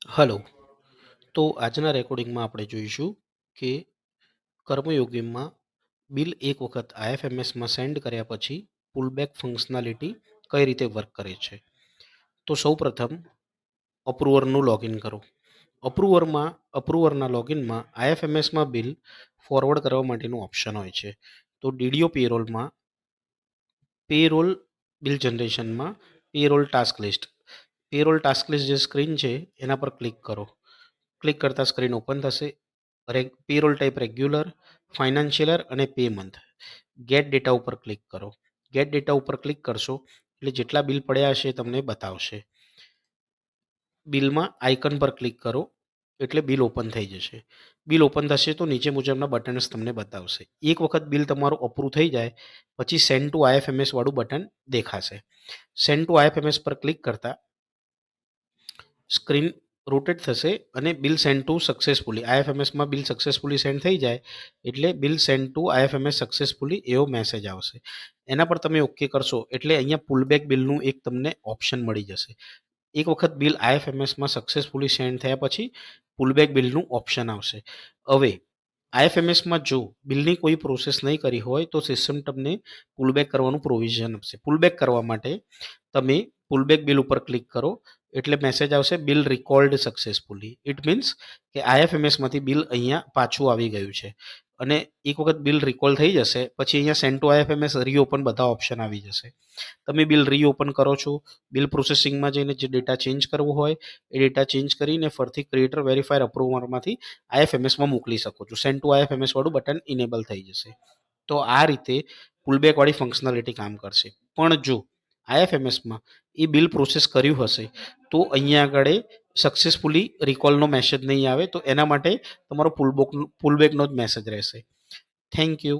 Hello. તો આજના રેકોર્ડિંગમાં આપણે જોઈશું કે કર્મયોગીમાં બિલ એક વખત આઈએફએમએસમાં સેન્ડ કર્યા પછી પુલબેક ફંક્શનાલિટી કઈ રીતે વર્ક કરે છે. તો સૌપ્રથમ અપ્રુવરનું લોગિન કરો. અપ્રુવરના લોગિનમાં આઈએફએમએસમાં બિલ ફોરવર્ડ કરવા માટેનું ઓપ્શન હોય છે. તો ડીડીઓ પેરોલમાં પેરોલ બિલ જનરેશનમાં પેરોલ ટાસ્ક લિસ્ટ જે સ્ક્રીન છે એના પર ક્લિક કરો. ક્લિક કરતા સ્ક્રીન ઓપન થશે. પેરોલ ટાઈપ રેગ્યુલર, ફાઇનાન્શિયલર અને પે મંથ. ગેટ ડેટા ઉપર ક્લિક કરો. ગેટ ડેટા ઉપર ક્લિક કરશો એટલે જેટલા બિલ પડ્યા હશે એ તમને બતાવશે. બિલમાં આઇકન પર ક્લિક કરો એટલે બિલ ઓપન થઈ જશે. બિલ ઓપન થશે તો નીચે મુજબના બટન્સ તમને બતાવશે. એક વખત બિલ તમારું અપ્રૂવ થઈ જાય પછી સેન્ડ ટુ આઈએફએમએસ વાળું બટન દેખાશે. સેન્ડ ટુ આઈએફએમએસ પર ક્લિક કરતા સ્ક્રીન રોટેટ થશે અને બિલ સેન્ડ ટુ સક્સેસફુલી આઈએફએમએસમાં બિલ સક્સેસફુલી સેન્ડ થઈ જાય એટલે bill send to IFMS successfully એવો મેસેજ આવશે. એના પર તમે ઓકે કરશો એટલે અહીંયા પુલબેક બિલનું એક તમને ઓપ્શન મળી જશે. એક વખત બિલ આઈએફએમએસમાં સક્સેસફુલી સેન્ડ થયા પછી પુલબેક બિલનું ઓપ્શન આવશે. હવે આઈએફએમએસમાં જો બિલની કોઈ પ્રોસેસ નહીં કરી હોય તો સિસ્ટમ તમને પુલબેક કરવાનું પ્રોવિઝન આપશે. પુલબેક કરવા માટે તમે પુલબેક બિલ ઉપર ક્લિક કરો એટલે મેસેજ આવશે બિલ રિકોલ્ડ સક્સેસફુલી. ઇટ મીન્સ કે આઈએફએમએસમાંથી બિલ અહીંયા પાછું આવી ગયું છે અને એક વખત બિલ રિકોલ થઈ જશે પછી અહીંયા સેન્ડ ટુ આઈએફએમએસ રીઓપન બધા ઓપ્શન આવી જશે. તમે બિલ રીઓપન કરો છો, બિલ પ્રોસેસિંગમાં જઈને જે ડેટા ચેન્જ કરવો હોય એ ડેટા ચેન્જ કરીને ફરીથી ક્રિએટર વેરીફાયર અપ્રુવરમાંથી આઈએફએમએસમાં મોકલી શકો છો. સેન્ડ ટુ આઈએફએમએસ વાળું બટન ઇનેબલ થઈ જશે. તો આ રીતે પુલબેક વાળી ફંક્શનાલિટી કામ કરશે. પણ જો આઈએફએમએસમાં એ બિલ પ્રોસેસ કર્યું હશે તો અહીંયા આગળ સક્સેસફુલી રિકોલનો મેસેજ નહીં આવે. તો એના માટે તમારો પુલબેકનો જ મેસેજ રહેશે. Thank you.